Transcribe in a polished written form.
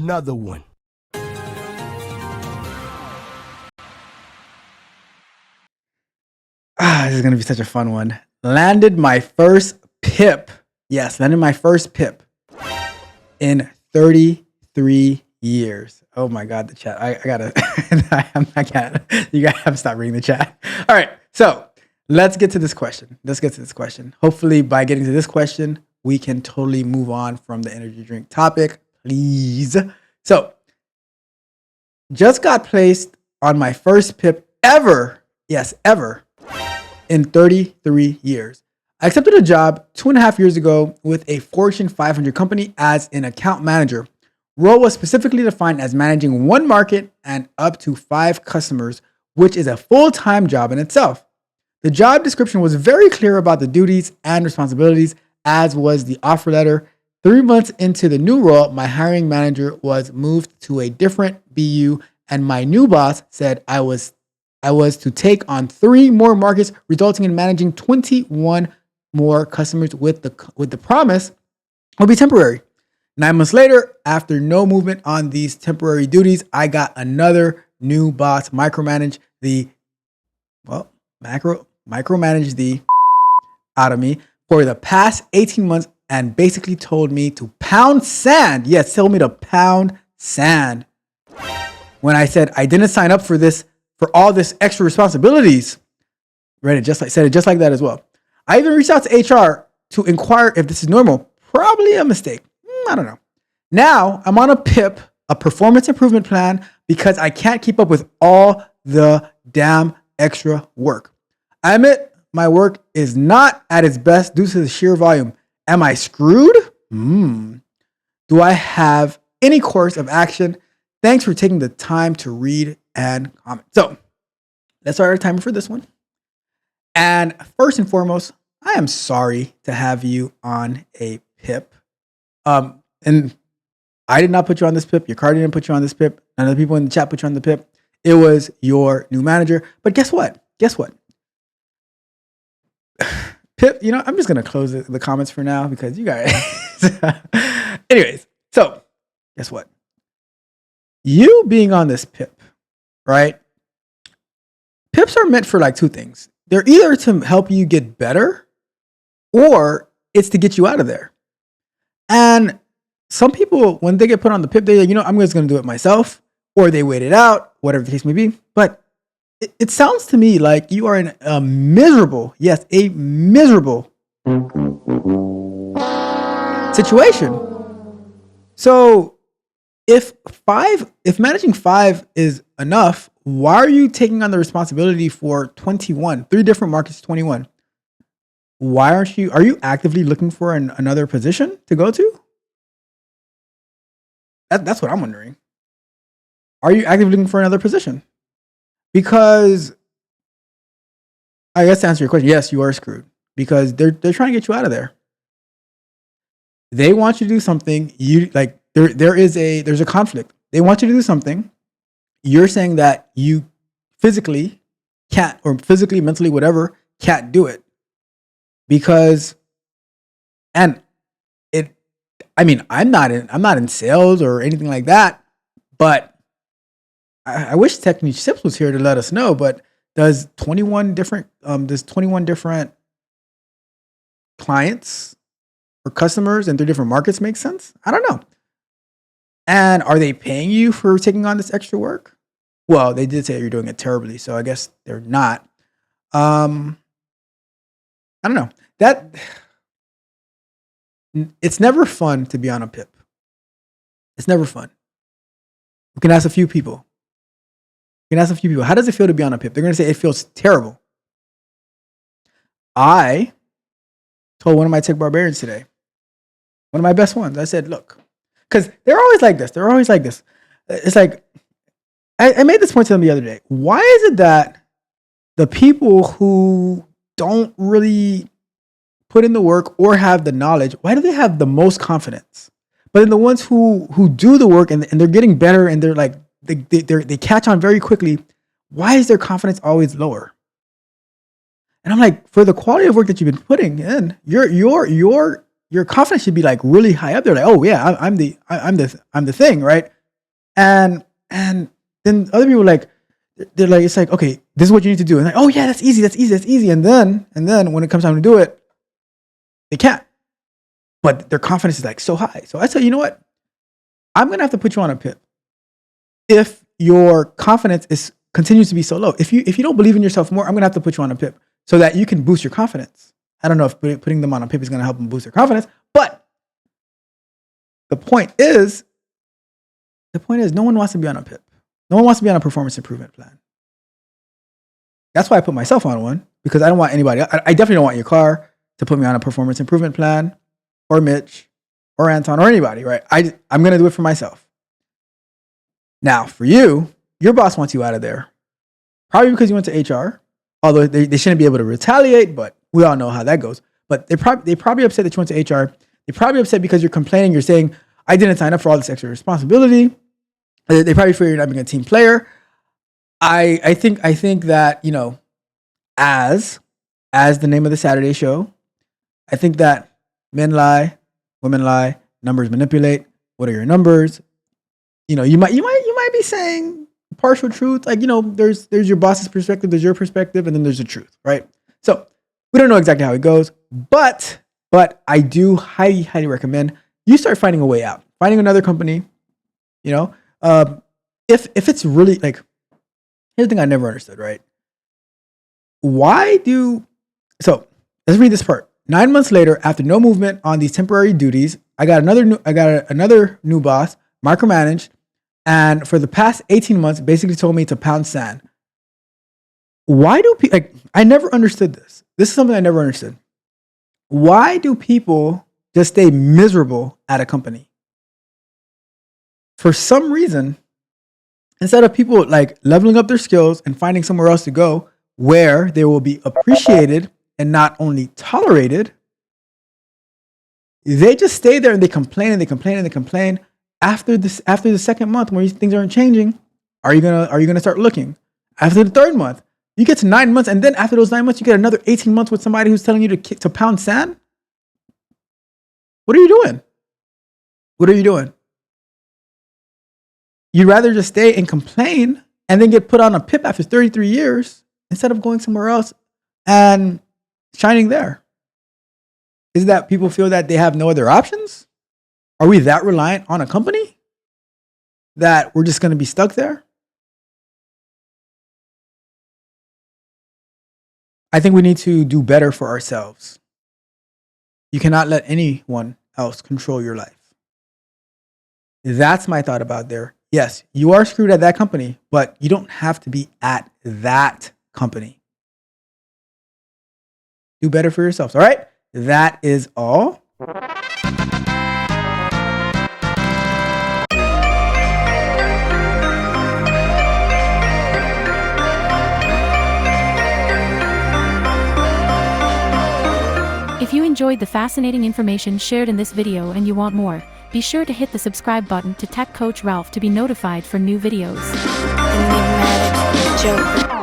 another one. This is going to be such a fun one. Landed my first PIP. Yes, landed my first PIP in 33 years. Oh my God, the chat. I gotta, I can't. You gotta have to stop reading the chat. All right, so let's get to this question. Hopefully, by getting to this question, we can totally move on from the energy drink topic, please. So, just got placed on my first PIP ever. Yes, ever. In 33 years. I accepted a job 2.5 years ago with a Fortune 500 company as an account manager. Role was specifically defined as managing one market and up to 5 customers, which is a full-time job in itself. The job description was very clear about the duties and responsibilities, as was the offer letter. 3 months into the new role, my hiring manager was moved to a different BU, and my new boss said I was to take on 3 more markets, resulting in managing 21 more customers with the promise will be temporary. 9 months later, after no movement on these temporary duties, I got another new boss micromanage the out of me for the past 18 months and basically told me to pound sand. Yes, told me to pound sand. When I said I didn't sign up for all this extra responsibilities. Said it just like that as well. I even reached out to HR to inquire if this is normal. Probably a mistake. I don't know. Now I'm on a PIP, a performance improvement plan, because I can't keep up with all the damn extra work. I admit my work is not at its best due to the sheer volume. Am I screwed? Do I have any course of action? Thanks for taking the time to read and comment. So let's start our timer for this one. And first and foremost, I am sorry to have you on a PIP. And I did not put you on this PIP. Your card didn't put you on this PIP. None of the people in the chat put you on the PIP. It was your new manager. But guess what? PIP, I'm just going to close the comments for now because you guys. Anyways, so guess what? You being on this PIP, right? PIPs are meant for like 2 things. They're either to help you get better or it's to get you out of there. And some people, when they get put on the PIP, they're like, I'm just going to do it myself, or they wait it out, whatever the case may be. But it sounds to me like you are in a miserable situation. So if managing 5 is enough, why are you taking on the responsibility for 21, 3 different markets, 21? Are you actively looking for another position to go to? That's what I'm wondering. Are you actively looking for another position? Because I guess to answer your question, yes, you are screwed because they're trying to get you out of there. They want you to do something there's a conflict. They want you to do something. You're saying that you physically can't, or physically, mentally, whatever, can't do it. Because, I'm not in sales or anything like that, but I wish Technique Sips was here to let us know, but does 21 different clients or customers in 3 different markets make sense? I don't know. And are they paying you for taking on this extra work? Well, they did say you're doing it terribly, so I guess they're not. I don't know. It's never fun to be on a PIP. It's never fun. We can ask a few people. How does it feel to be on a PIP? They're going to say it feels terrible. I told one of my tech barbarians today, one of my best ones, I said, look, because they're always like this. It's like, I made this point to them the other day. Why is it that the people who don't really put in the work or have the knowledge, why do they have the most confidence? But then the ones who do the work and they're getting better and they're like, they catch on very quickly, why is their confidence always lower? And I'm like, for the quality of work that you've been putting in, your your confidence should be like really high up there. Like, oh yeah, I'm the thing, right? And then other people like, they're like, it's like, okay, this is what you need to do. And like, oh yeah, that's easy. And then when it comes time to do it, they can't. But their confidence is like so high. So I said, you know what? I'm gonna have to put you on a PIP if your confidence continues to be so low. If you don't believe in yourself more, I'm gonna have to put you on a PIP so that you can boost your confidence. I don't know if putting them on a PIP is gonna help them boost their confidence, but the point is, no one wants to be on a PIP. No one wants to be on a performance improvement plan. That's why I put myself on one, because I don't want anybody. I definitely don't want your car to put me on a performance improvement plan, or Mitch, or Anton, or anybody, right? I'm going to do it for myself. Now, for you, your boss wants you out of there. Probably because you went to HR, although they shouldn't be able to retaliate, but we all know how that goes. But they probably upset that you went to HR. They're probably upset because you're complaining. You're saying, I didn't sign up for all this extra responsibility. They probably feel you're not being a team player. I think that, you know, as the name of the Saturday show, I think that men lie, women lie, numbers manipulate. What are your numbers? You know, you might be saying partial truth. Like, you know, there's your boss's perspective, there's your perspective, and then there's the truth, right? So we don't know exactly how it goes, but I do highly recommend you start finding a way out, finding another company. You know, if it's really like, here's the thing I never understood, right? So let's read this part. 9 months later, after no movement on these temporary duties, I got another new boss, micromanaged, and for the past 18 months, basically told me to pound sand. Why do people, like, I never understood this. This is something I never understood. Why do people just stay miserable at a company? For some reason, instead of people like leveling up their skills and finding somewhere else to go where they will be appreciated and not only tolerated, they just stay there and they complain. After the second month, when things aren't changing, are you gonna start looking? After the third month, you get to 9 months, and then after those 9 months, you get another 18 months with somebody who's telling you to pound sand. What are you doing? You'd rather just stay and complain and then get put on a PIP after 33 years instead of going somewhere else and shining there. Is that people feel that they have no other options? Are we that reliant on a company that we're just going to be stuck there? I think we need to do better for ourselves. You cannot let anyone else control your life. That's my thought about there. Yes, you are screwed at that company, but you don't have to be at that company. Do better for yourselves. All right? That is all. If you enjoyed the fascinating information shared in this video and you want more, be sure to hit the subscribe button to Tech Coach Ralph to be notified for new videos. Enigmatic Joker.